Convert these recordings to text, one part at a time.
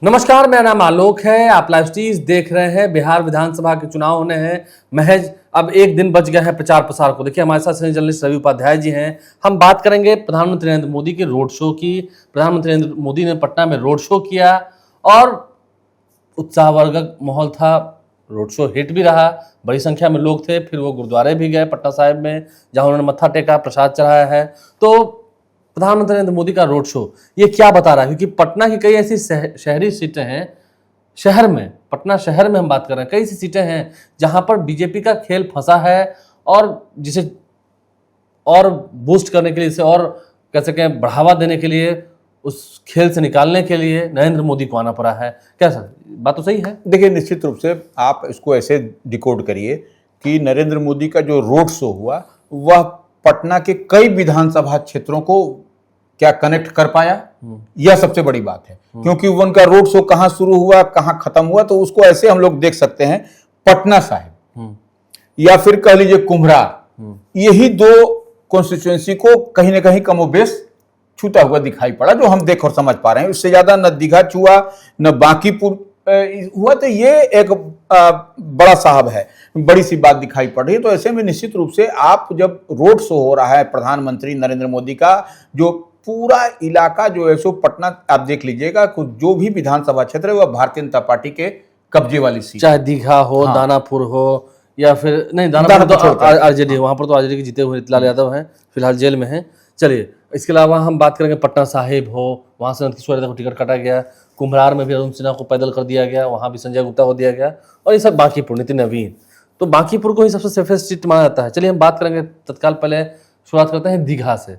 नमस्कार, मेरा नाम आलोक है। आप लाइव स्ट्रीज देख रहे हैं। बिहार विधानसभा के चुनाव होने हैं, महज अब एक दिन बच गया है प्रचार प्रसार को। देखिए, हमारे साथ सीनियर जर्नलिस्ट रवि उपाध्याय जी हैं। हम बात करेंगे प्रधानमंत्री नरेंद्र मोदी के रोड शो की। प्रधानमंत्री नरेंद्र मोदी ने पटना में रोड शो किया और उत्साहवर्धक माहौल था। रोड शो हिट भी रहा, बड़ी संख्या में लोग थे। फिर वो गुरुद्वारे भी गए पटना साहिब में, जहां उन्होंने मत्था टेका, प्रसाद चढ़ाया है। तो प्रधानमंत्री नरेंद्र मोदी का रोड शो ये क्या बता रहा है? क्योंकि पटना की कई ऐसी शहरी सीटें हैं, शहर में, पटना शहर में हम बात कर रहे हैं, कई ऐसी सीटें हैं जहां पर बीजेपी का खेल फंसा है और जिसे और बूस्ट करने के लिए, इसे और कह सकें बढ़ावा देने के लिए, उस खेल से निकालने के लिए नरेंद्र मोदी को आना पड़ा है। क्या सर, बात तो सही है? देखिए, निश्चित रूप से आप इसको ऐसे डिकोड करिए कि नरेंद्र मोदी का जो रोड शो हुआ वह पटना के कई विधानसभा क्षेत्रों को क्या कनेक्ट कर पाया, यह सबसे बड़ी बात है। क्योंकि उनका रोड शो कहां शुरू हुआ, कहां खत्म हुआ, तो उसको ऐसे हम लोग देख सकते हैं। पटना साहिब या फिर कह लीजिए कुम्हरार, यही दो कॉन्स्टिट्यूएंसी को कहीं ना कहीं कमोबेश छूता हुआ दिखाई पड़ा, जो हम देख और समझ पा रहे हैं। उससे ज्यादा न दीघा छुआ न बांकीपुर हुआ, तो ये एक बड़ा साहब है, बड़ी सी बात दिखाई पड़ रही है। तो ऐसे में निश्चित रूप से आप जब रोड शो हो रहा है प्रधानमंत्री नरेंद्र मोदी का, जो पूरा इलाका जो है सो पटना, आप देख लीजिएगा जो भी विधानसभा क्षेत्र है वह भारतीय जनता पार्टी के कब्जे वाली सीट, चाहे दीघा हो, हाँ, दानापुर हो या फिर नहीं, दानापुर तो आरजेडी, वहां पर तो आरजेडी के जीते हुए लाल यादव हैं, फिलहाल जेल में हैं। चलिए, इसके अलावा हम बात करेंगे पटना साहिब हो, वहां से नंदकिशोर यादव को टिकट काटा गया। कुम्हरार में भी अरुण सिन्हा को पैदल कर दिया गया, वहां भी संजय गुप्ता को दिया गया। और ये सब बांकीपुर, नितिन नवीन, तो बांकीपुर को ही सबसे सेफेस्ट सीट माना जाता है। चलिए, हम बात करेंगे तत्काल पहले शुरुआत करते हैं दीघा से।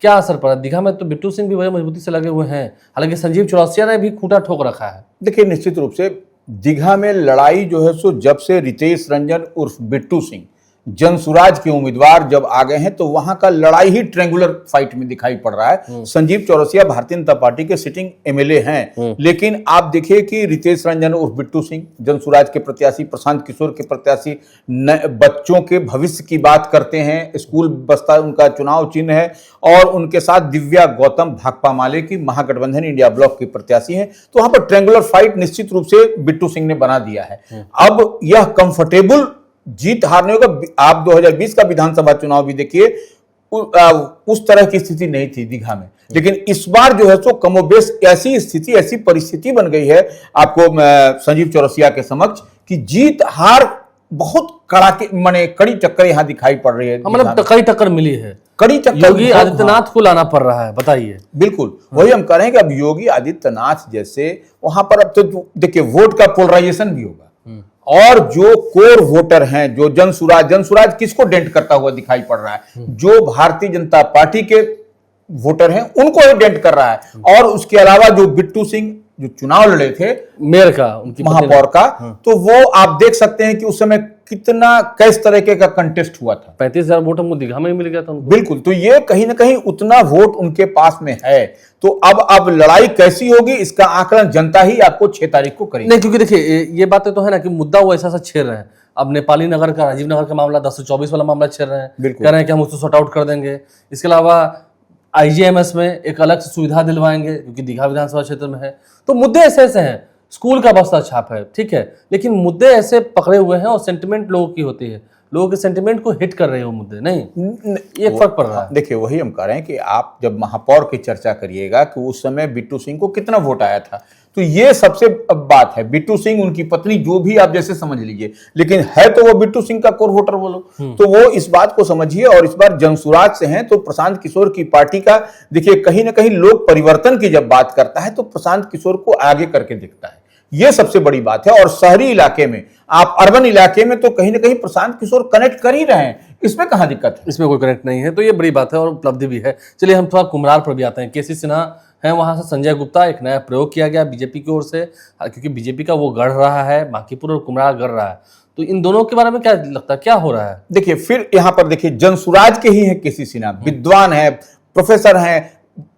क्या असर पड़ा दीघा में? तो बिट्टू सिंह भी बड़े मजबूती से लगे हुए हैं, हालांकि संजीव चौरसिया ने भी खूंटा ठोक रखा है। देखिए, निश्चित रूप से दीघा में लड़ाई जो है सो जब से रितेश रंजन उर्फ बिट्टू सिंह जनसुराज के उम्मीदवार जब आ गए हैं, तो वहां का लड़ाई ही ट्रेंगुलर फाइट में दिखाई पड़ रहा है। संजीव चौरसिया भारतीय जनता पार्टी के सिटिंग एमएलए हैं, लेकिन आप देखिए कि रितेश रंजन उर्फ बिट्टू सिंह जनसुराज के प्रत्याशी, प्रशांत किशोर के प्रत्याशी, बच्चों के भविष्य की बात करते हैं। स्कूल बस्ता उनका चुनाव चिन्ह है, और उनके साथ दिव्या गौतम भाकपा माले की महागठबंधन इंडिया ब्लॉक की प्रत्याशी हैं। तो वहां पर ट्रेंगुलर फाइट निश्चित रूप से बिट्टू सिंह ने बना दिया है। अब यह कंफर्टेबल जीत हारने का, आप 2020 का विधानसभा चुनाव भी देखिए, उस तरह की स्थिति नहीं थी दीघा में। लेकिन इस बार जो है सो कमोबेश ऐसी स्थिति, ऐसी परिस्थिति बन गई है आपको संजीव चौरसिया के समक्ष कि जीत हार बहुत कड़ाके माने कड़ी टक्कर यहां दिखाई पड़ रही है। मतलब कड़ी टक्कर मिली है, कड़ी टक्कर योगी आदित्यनाथ को लाना पड़ रहा है, बताइए। बिल्कुल, वही हम कह रहे हैं कि अब योगी आदित्यनाथ जैसे वहां पर अब तो देखिए वोट का पोलराइजेशन भी होगा, और जो कोर वोटर हैं, जो जनसुराज किसको डेंट करता हुआ दिखाई पड़ रहा है? जो भारतीय जनता पार्टी के वोटर हैं उनको ही डेंट कर रहा है। और उसके अलावा जो बिट्टू सिंह जो चुनाव लड़े थे मेयर का, उनकी महापौर का, तो वो आप देख सकते हैं कि उस समय कितना किस तरीके का कंटेस्ट हुआ था। 35,000 वोट हमको दीघा में ही मिल गया था उनको। बिल्कुल, तो ये कहीं ना कहीं उतना वोट उनके पास में है। तो अब लड़ाई कैसी होगी इसका आकलन जनता ही आपको 6 तारीख को करेगी। नहीं, क्योंकि देखिए ये बातें तो है ना कि मुद्दा वो ऐसा छेड़ रहे हैं। अब नेपाली नगर का, राजीव नगर का मामला 1024 वाला मामला छेड़ रहे हैं, कह रहे हैं कि हम उसको सॉर्ट आउट कर देंगे। इसके अलावा आईजीएमएस में एक अलग से सुविधा दिलवाएंगे, क्योंकि दीघा विधानसभा क्षेत्र में है। तो मुद्दे ऐसे ऐसे हैं। स्कूल का बस्ता छाप है, ठीक है, लेकिन मुद्दे ऐसे पकड़े हुए हैं और सेंटिमेंट लोगों की होती है, लोगों के सेंटिमेंट को हिट कर रहे हो मुद्दे, नहीं ये फर्क पड़ रहा है। देखिए, वही हम कह रहे हैं कि आप जब महापौर की चर्चा करिएगा कि उस समय बिट्टू सिंह को कितना वोट आया था, तो ये सबसे बात है। बिट्टू सिंह, उनकी पत्नी, जो भी आप जैसे समझ लीजिए, लेकिन है तो वो बिट्टू सिंह का कोर वोटर बोलो, तो वो इस बात को समझिए। और इस बार जनसुराज से हैं, तो प्रशांत किशोर की पार्टी का देखिए, कहीं ना कहीं लोग परिवर्तन की जब बात करता है तो प्रशांत किशोर को आगे करके दिखता है, ये सबसे बड़ी बात है। और शहरी इलाके में, आप अर्बन इलाके में तो कहीं ना कहीं प्रशांत किशोर कनेक्ट कर ही रहे हैं, इसमें कहां दिक्कत है? इसमें कोई कनेक्ट नहीं है, तो ये बड़ी बात है और उपलब्धि भी है। चलिए, हम थोड़ा कुम्हरार पर भी आते हैं। केसी सिन्हा है, वहां से संजय गुप्ता, एक नया प्रयोग किया गया बीजेपी की ओर से, क्योंकि बीजेपी का वो गढ़ रहा है, बांकीपुर और कुम्हरार गढ़ रहा है। तो इन दोनों के बारे में क्या लगता है, क्या हो रहा है? देखिए, फिर यहां पर देखिए जनसुराज के ही है केसी सिन्हा, विद्वान है, प्रोफेसर है,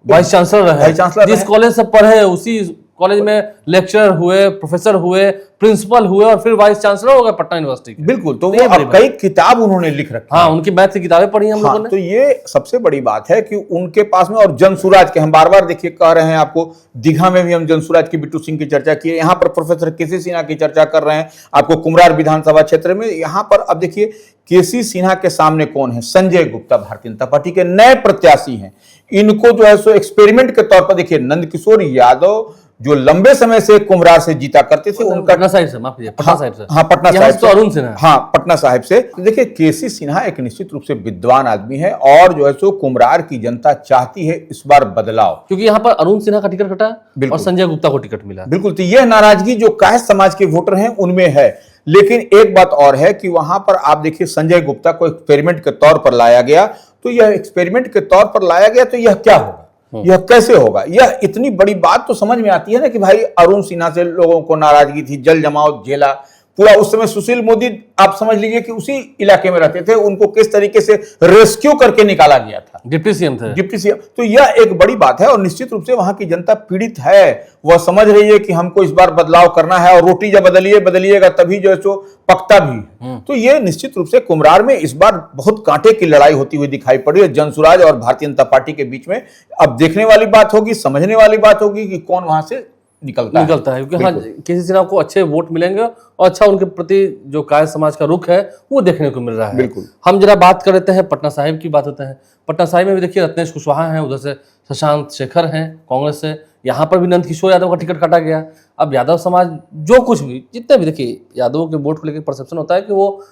वाइस चांसलर है, जिस कॉलेज से पढ़े उसी कॉलेज में लेक्चरर हुए, प्रोफेसर हुए, प्रिंसिपल हुए और फिर वाइस चांसलर हो गए पटना यूनिवर्सिटी के। बिल्कुल, तो ये वो बड़ी अब कई किताब उन्होंने लिख रखी हाँ, उनकी मैथ की किताबें पढ़ी हम लोगों ने। तो ये सबसे बड़ी बात है कि उनके पास में, और जनसुराज के हम बार बार देखिए कह रहे हैं आपको, दीघा में भी हम जनसुराज की बिट्टू सिंह की चर्चा किए, यहां पर प्रोफेसर केसी सिन्हा की चर्चा कर रहे हैं आपको कुमरार विधानसभा क्षेत्र में। यहां पर अब देखिए केसी सिन्हा के सामने कौन है, संजय गुप्ता भारतीय जनता पार्टी के नए प्रत्याशी हैं। इनको जो है सो एक्सपेरिमेंट के तौर पर देखिए, नंदकिशोर यादव जो लंबे समय से कुमरार से जीता करते थे, उनका पटना साहिब से, माफ कीजिए, पटना साहिब से। हाँ, पटना यहाँ साहिब से तो अरुण सिन्हा। हाँ, पटना साहिब से। देखिए केसी सिन्हा एक निश्चित रूप से विद्वान आदमी है, और जो है सो कुमरार की जनता चाहती है इस बार बदलाव, क्योंकि यहाँ पर अरुण सिन्हा का टिकट कटा और बिल्कुल। संजय गुप्ता को टिकट मिला। बिल्कुल, तो यह नाराजगी जो कायस्थ समाज के वोटर हैं उनमें है। लेकिन एक बात और है कि वहां पर आप देखिए संजय गुप्ता को एक्सपेरिमेंट के तौर पर लाया गया, तो यह एक्सपेरिमेंट के तौर पर लाया गया, तो यह क्या होगा, यह कैसे होगा? यह इतनी बड़ी बात तो समझ में आती है ना कि भाई अरुण सिन्हा से लोगों को नाराजगी थी, जल जमाव झेला पूरा। उस समय सुशील मोदी आप समझ लीजिए कि उसी इलाके में रहते थे, उनको किस तरीके से रेस्क्यू करके निकाला गया था, डिप्टी सीएम थे। Deputy CM. तो यह एक बड़ी बात है, और निश्चित रूप से वहां की जनता पीड़ित है, वह समझ रही है कि हमको इस बार बदलाव करना है, और रोटी जब बदलिएगा तभी जो है सो पकता भी। तो यह निश्चित रूप से कुमरार में इस बार बहुत कांटे की लड़ाई होती हुई दिखाई पड़ी है जनसुराज और भारतीय जनता पार्टी के बीच में। अब देखने वाली बात होगी, समझने वाली बात होगी कि कौन वहां से निकलता है, क्योंकि हाँ, केसी सिन्हा को अच्छे वोट मिलेंगे और अच्छा उनके प्रति जो कायस्थ समाज का रुख है वो देखने को मिल रहा है। बिल्कुल। हम जरा बात कर लेते हैं पटना साहिब की, बात होते हैं पटना साहिब में भी। देखिए रत्नेश कुशवाहा हैं, उधर से शशांक शेखर हैं कांग्रेस से, यहाँ पर भी नंदकिशोर यादव का टिकट काटा गया। अब यादव समाज जो कुछ भी, जितने भी, देखिए यादवों के वोट को लेकर परसेप्शन होता है कि वो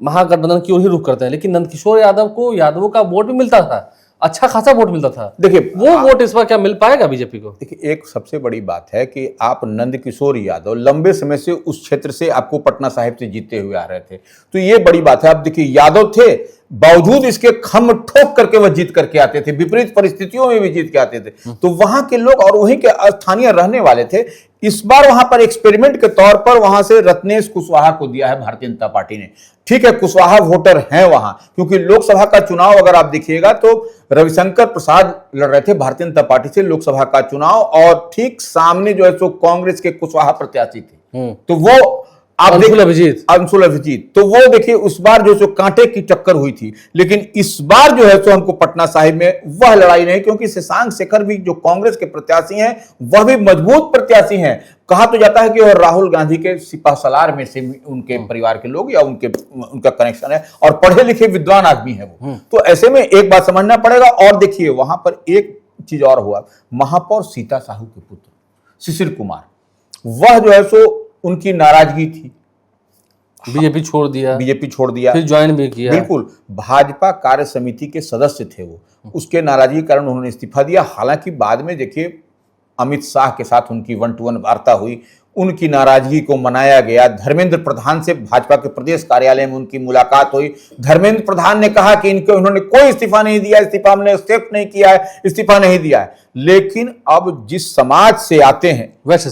महागठबंधन की ओर ही रुख करते हैं, लेकिन नंदकिशोर यादव को यादवों का वोट भी मिलता था, अच्छा खासा वोट मिलता था। देखिए वो वोट इस बार क्या मिल पाएगा बीजेपी को? देखिए, एक सबसे बड़ी बात है कि आप नंदकिशोर यादव लंबे समय से उस क्षेत्र से आपको पटना साहिब से जीते हुए आ रहे थे, तो ये बड़ी बात है। आप देखिए यादव थे, बावजूद इसके खम ठोक करके वह जीत करके आते थे, विपरीत परिस्थितियों में भी जीत के आते थे, तो वहां के लोग और वहीं के स्थानीय रहने वाले थे। इस बार वहां पर एक्सपेरिमेंट के तौर पर वहां से रत्नेश कुशवाहा को दिया है भारतीय जनता पार्टी ने। ठीक है, कुशवाहा वोटर हैं वहां, क्योंकि लोकसभा का चुनाव अगर आप देखिएगा तो रविशंकर प्रसाद लड़ रहे थे भारतीय जनता पार्टी से लोकसभा का चुनाव, और ठीक सामने जो है सो कांग्रेस के कुशवाहा प्रत्याशी थे, तो वो आप अंशुल अभिजीत, तो वो देखिए उस बार जो सो कांटे की टक्कर हुई थी। लेकिन इस बार जो है सो हमको पटना साहिब में वह लड़ाई नहीं, क्योंकि शशांक शेखर भी जो कांग्रेस के प्रत्याशी हैं वह भी मजबूत प्रत्याशी हैं। कहा तो जाता है कि वह राहुल गांधी के सिपहसालार में से उनके परिवार के लोग या उनका कनेक्शन है, और पढ़े लिखे विद्वान आदमी है वो। तो ऐसे में एक बात समझना पड़ेगा। और देखिए वहां पर एक चीज और हुआ, महापौर सीता साहू के पुत्र शिशिर कुमार, वह जो है सो उनकी नाराजगी थी, बीजेपी छोड़ दिया, फिर ज्वाइन भी किया। बिल्कुल, भाजपा कार्य समिति के सदस्य थे वो, उसके नाराजगी के कारण उन्होंने इस्तीफा दिया। हालांकि बाद में देखिए अमित शाह के साथ उनकी 1-to-1 वार्ता हुई, उनकी नाराजगी को मनाया गया। धर्मेंद्र प्रधान से भाजपा के प्रदेश कार्यालय में उनकी मुलाकात हुई। धर्मेंद्र प्रधान ने कहा कि उन्होंने कोई इस्तीफा नहीं दिया, इस्तीफा हमने एक्सेप्ट नहीं किया है, इस्तीफा नहीं दिया है। लेकिन अब जिस समाज से आते हैं, वैश्य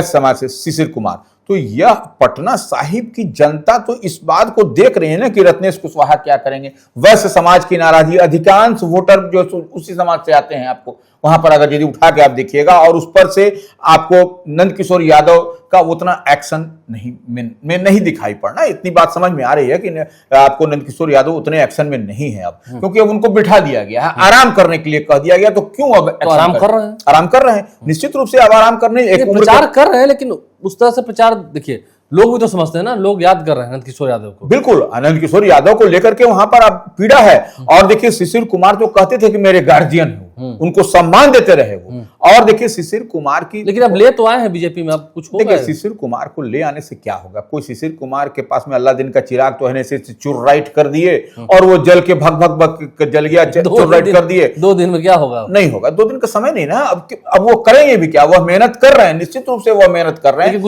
समाज से शिशिर कुमार, तो यह पटना साहिब की जनता तो इस बात को देख रही है ना कि रत्नेश कुशवाहा क्या करेंगे। वैश्य समाज की नाराजगी, अधिकांश वोटर जो उसी समाज से आते हैं, आपको वहां पर अगर यदि उठा के आप देखिएगा, और उस पर से आपको नंदकिशोर यादव का उतना एक्शन नहीं दिखाई पड़ना। इतनी बात समझ में आ रही है कि आपको नंदकिशोर यादव उतने एक्शन में नहीं है अब, क्योंकि अब उनको बिठा दिया गया है, आराम करने के लिए कह दिया गया। तो क्यों अब आराम कर रहे हैं, निश्चित रूप से अब आराम करने प्रचार कर रहे हैं। लेकिन उस तरह से प्रचार देखिए, लोग भी तो समझते हैं ना, लोग याद कर रहे हैं नंदकिशोर यादव को। बिल्कुल, नंदकिशोर यादव को लेकर के वहां पर अब पीड़ा है। और देखिए शिशिर कुमार जो कहते थे कि मेरे गार्जियन हो, उनको सम्मान देते रहे वो। और देखिए शिशिर कुमार की, लेकिन अब ले तो आए हैं बीजेपी में, अब कुछ होगा। देखिए शिशिर कुमार को ले आने से क्या होगा? कोई शिशिर कुमार के पास में अल्लाह दिन का चिराग तो है, से चुरराइट कर दिए और वो जल के भग जल गया, चुरराइट कर दिए। 2 दिन में क्या होगा? नहीं होगा, 2 दिन का समय नहीं ना। अब वो करेंगे भी क्या? वह मेहनत कर रहे हैं, निश्चित रूप से वह मेहनत कर रहे हैं,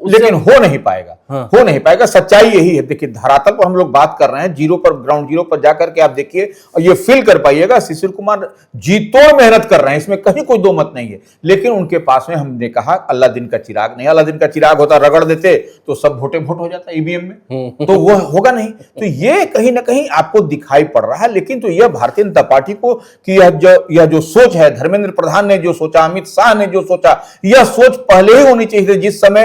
लेकिन हो नहीं पाएगा। हो नहीं पाएगा, सच्चाई यही है। देखिए धरातल पर हम लोग बात कर रहे हैं, जीरो पर, ग्राउंड जीरो पर जाकर के आप देखिए और ये फील कर पाइएगा। शिशिर कुमार जीत तोड़ मेहनत कर रहे हैं, इसमें कहीं कोई दो मत नहीं है। लेकिन उनके पास में हमने कहा अल्लाह दिन का चिराग नहीं, अल्लाह दिन का चिराग होता रगड़ देते तो सब वोट हो जाता ईवीएम में, तो वो होगा नहीं। तो ये कहीं ना कहीं आपको दिखाई पड़ रहा है। लेकिन तो यह भारतीय जनता पार्टी को कि यह जो सोच है, धर्मेंद्र प्रधान ने जो सोचा, अमित शाह ने जो सोचा, यह सोच पहले ही होनी चाहिए थी। जिस समय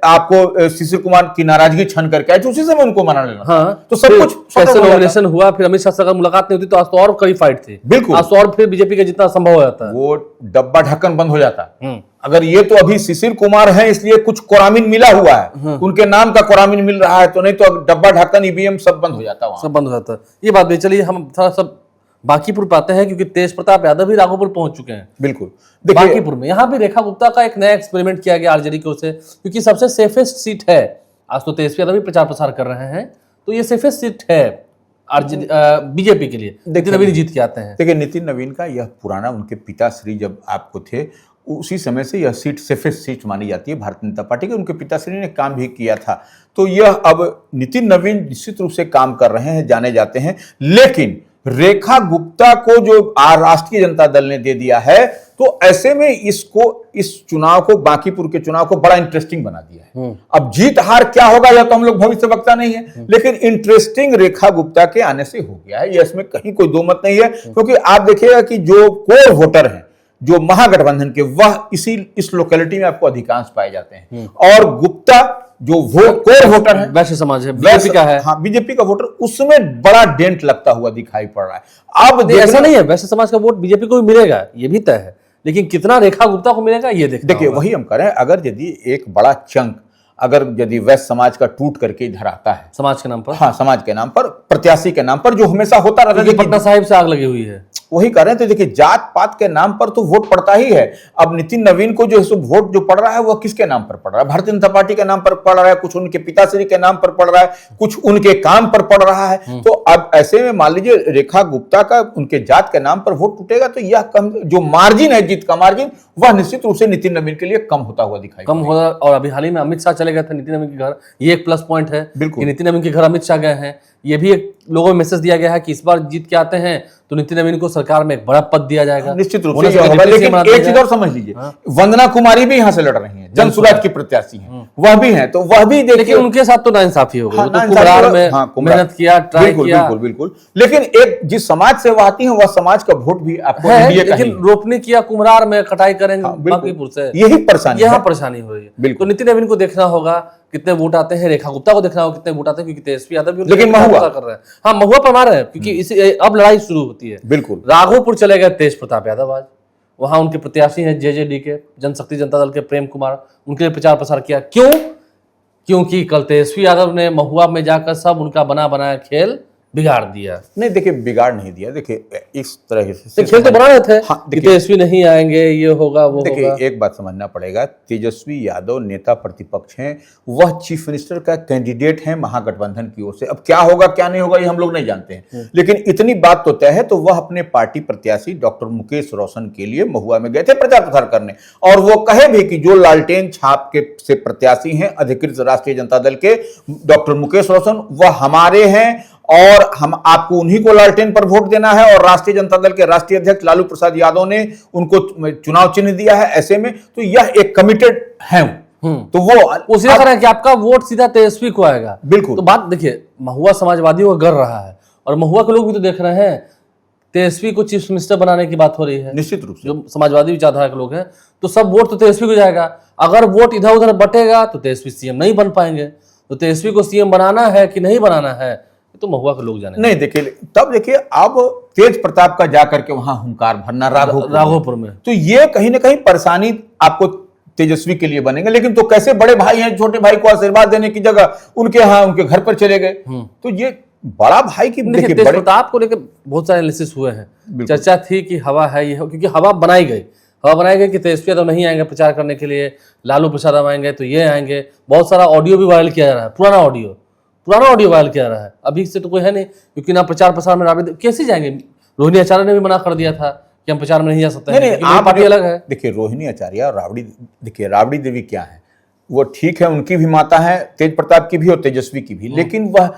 आपको शिशिर कुमार की नाराजगी छन करके आई थी, उसी समय उनको मना लेना। हाँ, तो सब कुछ कैसे नॉमिनेशन हुआ, फिर अमित शाह से अगर मुलाकात नहीं होती तो आज तो और कड़ी फाइट थी। बिल्कुल, आज तो और फिर बीजेपी का जितना संभव हो जाता है वो डब्बा ढक्कन बंद हो जाता। अगर ये तो अभी शिशिर कुमार है इसलिए कुछ कोरामीन मिला हुआ है, उनके नाम का कोरामीन मिल रहा है, तो नहीं तो डब्बा ढक्कन ईवीएम सब बंद हो जाता, वहां सब बंद हो जाता। ये बात भी चलिए हम थोड़ा सब बांकीपुर पाते हैं, क्योंकि तेज प्रताप यादव भी राघोपुर पहुंच चुके हैं। बिल्कुल, बांकीपुर में यहाँ भी रेखा गुप्ता का एक नया एक्सपेरिमेंट किया गया आरजेडी की ओर से, क्योंकि सबसे सेफेस्ट सीट है। आज तो तेजस्वी यादव भी प्रचार प्रसार कर रहे हैं, तो ये सेफेस्ट सीट है आरजेडी बीजेपी के लिए। नितिन नवीन जीत के आते हैं। देखिए, नितिन नवीन का यह पुराना, उनके पिताश्री जब आपको थे उसी समय से यह सीट सेफेस्ट सीट मानी जाती है भारतीय जनता पार्टी के। उनके पिताश्री ने काम भी किया था, तो यह अब नितिन नवीन निश्चित रूप से काम कर रहे हैं, जाने जाते हैं। लेकिन रेखा गुप्ता को जो राष्ट्रीय जनता दल ने दे दिया है, तो ऐसे में इस चुनाव को, बांकीपुर के चुनाव को बड़ा इंटरेस्टिंग बना दिया है। अब जीत हार क्या होगा यह तो हम लोग भविष्य वक्ता नहीं है, लेकिन इंटरेस्टिंग रेखा गुप्ता के आने से हो गया है, इसमें कहीं कोई दो मत नहीं है। क्योंकि आप देखिएगा कि जो कोर वोटर हैं, जो महागठबंधन के, वह इस लोकेलिटी में आपको अधिकांश पाए जाते हैं। और गुप्ता जो कोर वोटर है, वैश्य समाज है, बीजेपी का है, हाँ बीजेपी का वोटर, उसमें बड़ा डेंट लगता हुआ दिखाई पड़ रहा है। अब ऐसा नहीं है वैश्य समाज का वोट बीजेपी को भी मिलेगा, ये भी तय है, लेकिन कितना रेखा गुप्ता को मिलेगा ये देखिए। वही हम कह रहे हैं, अगर यदि एक बड़ा चंक यदि वैश्य समाज का टूट करके इधर आता है, समाज के नाम पर, हाँ समाज के नाम पर, प्रत्याशी के नाम पर, जो हमेशा होता रहता है, पटना साहिब से आग लगी हुई है, वही कह रहे हैं। तो देखिए, जात पात के नाम पर तो वोट पड़ता ही है। अब नितिन नवीन को जो है वोट जो पड़ रहा है, वह किसके नाम पर पड़ रहा है? भारतीय जनता पार्टी के नाम पर पड़ रहा है, कुछ उनके पिताश्री के नाम पर पड़ रहा है, कुछ उनके काम पर पड़ रहा है। तो अब ऐसे में मान लीजिए रेखा गुप्ता का उनके जात के नाम पर वोट टूटेगा, तो यह जो मार्जिन है, जीत का मार्जिन, वह निश्चित रूप से नितिन नवीन के लिए कम होता हुआ दिखाई कम होगा। और अभी हाल ही में अमित शाह चले गए थे नितिन नवीन के घर, ये एक प्लस पॉइंट है। बिल्कुल, नितिन नवीन के घर अमित शाह गए हैं, ये भी एक लोगों में मैसेज दिया गया है कि इस बार जीत के आते हैं तो नितिन नवीन को सरकार में एक बड़ा पद दिया जाएगा। निश्चित रूप से होगा। लेकिन एक चीज और समझ लीजिए, वंदना कुमारी भी यहां से लड़ रही हैं, जन सुराज की प्रत्याशी हैं, वह भी हैं, तो वह भी देखिए, लेकिन उनके साथ तो नाइंसाफी हो गई। हाँ, तो कुम्हरार में मेहनत किया, ट्राई किया, बिल्कुल। लेकिन एक जिस समाज से वह आती है, वह समाज का वोट भी आपको है, लेकिन रोपनी किया, कुम्हरार में कटाई करेंगे बांकीपुर से, यही परेशानी, यहाँ परेशानी हो रही है। तो नितिन नवीन को देखना होगा कितने वोट आते हैं, रेखा गुप्ता को देखना होगा कितने वोट आते हैं, क्योंकि तेजस्वी यादव भी लेकिन महुआ कर रहे हैं। हाँ, महुआ पर मार रहे हैं, क्योंकि इसे अब लड़ाई शुरू होती है। बिल्कुल, राघोपुर चले गए तेज प्रताप यादव, आज वहां उनके प्रत्याशी हैं जेजेडी के, जनशक्ति जनता दल के प्रेम कुमार, उनके लिए प्रचार प्रसार किया। क्यों? क्योंकि कल तेजस्वी यादव ने महुआ में जाकर सब उनका बना बनाया खेल बिगाड़ दिया। नहीं देखिए, बिगाड़ नहीं दिया। देखिए, इस तरह से खेल तो बना रहे थे। हाँ, तेजस्वी नहीं आएंगे, ये होगा वो देखिए, होगा। एक बात समझना पड़ेगा, तेजस्वी यादव नेता प्रतिपक्ष हैं, वह चीफ मिनिस्टर का कैंडिडेट हैं महागठबंधन की ओर से। अब क्या होगा क्या नहीं होगा ये हम लोग नहीं जानते हैं, लेकिन इतनी बात तो तय है, तो वह अपने पार्टी प्रत्याशी डॉक्टर मुकेश रोशन के लिए महुआ में गए थे प्रचार प्रसार करने। और वो कहे भी कि जो लालटेन छाप के से प्रत्याशी हैं अधिकृत राष्ट्रीय जनता दल के डॉक्टर मुकेश रोशन, वह हमारे हैं और हम आपको उन्हीं को लालटेन पर वोट देना है। और राष्ट्रीय जनता दल के राष्ट्रीय अध्यक्ष लालू प्रसाद यादव ने उनको चुनाव चिन्ह दिया है। ऐसे में तो यह एक कमिटेड है, तो वो उसी तरह है कि आपका वोट सीधा तेजस्वी को आएगा। बिल्कुल। तो बात देखिए, महुआ समाजवादियों को गर रहा है, और महुआ के लोग भी तो देख रहे हैं तेजस्वी को चीफ मिनिस्टर बनाने की बात हो रही है। निश्चित रूप से जो समाजवादी विचारधारा के लोग हैं, तो सब वोट तो तेजस्वी को जाएगा। अगर वोट इधर उधर बटेगा तो तेजस्वी सीएम नहीं बन पाएंगे। तो तेजस्वी को सीएम बनाना है कि नहीं बनाना है, तो महुआ के लोग जाने। नहीं देखिए, तब देखिए, अब तेज प्रताप का जाकर के वहां हुंकार भरना राघोपुर में, तो ये कहीं ना कहीं परेशानी आपको तेजस्वी के लिए बनेगा। लेकिन तो कैसे बड़े भाई हैं, छोटे भाई को आशीर्वाद देने की जगह उनके यहाँ उनके घर पर चले गए, तो ये बड़ा भाई की देखिए, तेज प्रताप को लेकर बहुत सारे एनालिसिस हुए हैं। चर्चा थी कि हवा है ये, क्योंकि हवा बनाई गई कि तेजस्वी यादव नहीं आएंगे प्रचार करने के लिए, लालू प्रसाद आएंगे तो ये आएंगे। बहुत सारा ऑडियो भी वायरल किया जा रहा है, पुराना ऑडियो वायरल किया जा रहा है। अभी से तो कोई है नहीं, क्योंकि ना प्रचार प्रसार में राबड़ी कैसे जाएंगे। रोहिणी आचार्य ने भी मना कर दिया था कि हम प्रचार में नहीं जा सकते हैं। नहीं, आप पार्टी अलग है। देखिए, रोहिणी आचार्य और राबड़ी, देखिए राबड़ी देवी क्या है, वो ठीक है, उनकी भी माता है, तेज प्रताप की भी और तेजस्वी की भी, लेकिन वह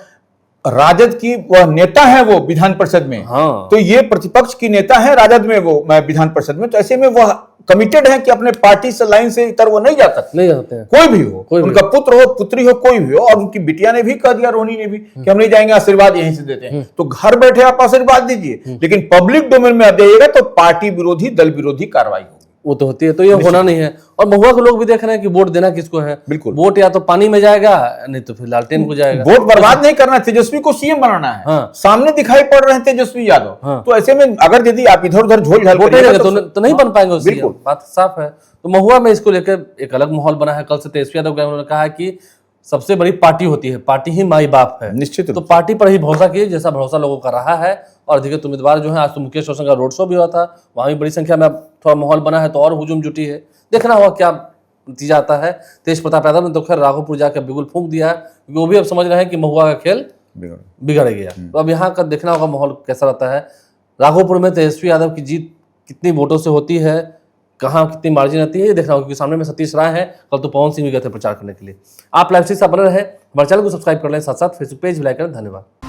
राजद की वह नेता है वो विधान परिषद में, हाँ। तो ये प्रतिपक्ष की नेता है राजद में, वो विधान परिषद में, तो ऐसे में वह कमिटेड है कि अपने पार्टी से लाइन से इतर वो नहीं जाता। नहीं जाते हैं, कोई भी हो, उनका पुत्र हो, पुत्री हो, कोई भी हो, और उनकी बिटिया ने भी कह दिया, रोहिणी ने भी, कि हम नहीं जाएंगे, आशीर्वाद यहीं से देते हैं। तो घर बैठे आप आशीर्वाद दीजिए, लेकिन पब्लिक डोमेन में आप जाइएगा तो पार्टी विरोधी, दल विरोधी कार्रवाई होगी। वो तो होती है, तो ये होना नहीं है। और महुआ के लोग भी देख रहे हैं कि वोट देना किसको है। बिल्कुल। वोट या तो पानी में जाएगा, नहीं तो फिर लालटेन को जाएगा। वोट बर्बाद नहीं करना, तेजस्वी को सीएम बनाना है। हाँ। सामने दिखाई पड़ रहे हैं तेजस्वी यादव। हाँ। तो ऐसे में अगर यदि आप इधर उधर झोल झाल वोट करिएगा देंगे तो नहीं बन पाएंगे उससे, बिल्कुल। बात साफ है। तो महुआ में इसको लेकर एक अलग माहौल बना है। कल से तेजस्वी यादव उन्होंने कहा कि सबसे बड़ी पार्टी होती है, पार्टी ही माई बाप है। निश्चित तो रूप पार्टी पर ही भरोसा कीजिए, जैसा भरोसा लोगों का रहा है। और अधिकतर उम्मीदवार जो है, आज तो मुकेश रोशन का रोड शो भी हुआ था, वहां भी बड़ी संख्या में थोड़ा माहौल बना है, तो और हुजूम जुटी है। देखना होगा क्या नतीजा आता है। तेज प्रताप यादव ने तो खैर राघोपुर जाकर बिगुल फूंक दिया है, क्योंकि वो भी अब समझ रहे हैं कि महुआ का खेल बिगड़ गया। तो अब यहाँ का देखना होगा माहौल कैसा रहता है। राघोपुर में तेजस्वी यादव की जीत कितनी वोटों से होती है, कहाँ कितनी मार्जिन आती है, ये देखना होगा, क्योंकि सामने में सतीश राय है। कल तो पवन सिंह भी गए थे प्रचार करने के लिए। आप लाइव से बने रहे, हमारे चैनल को सब्सक्राइब कर लें, साथ साथ फेसबुक पेज भी लाइक करें। धन्यवाद।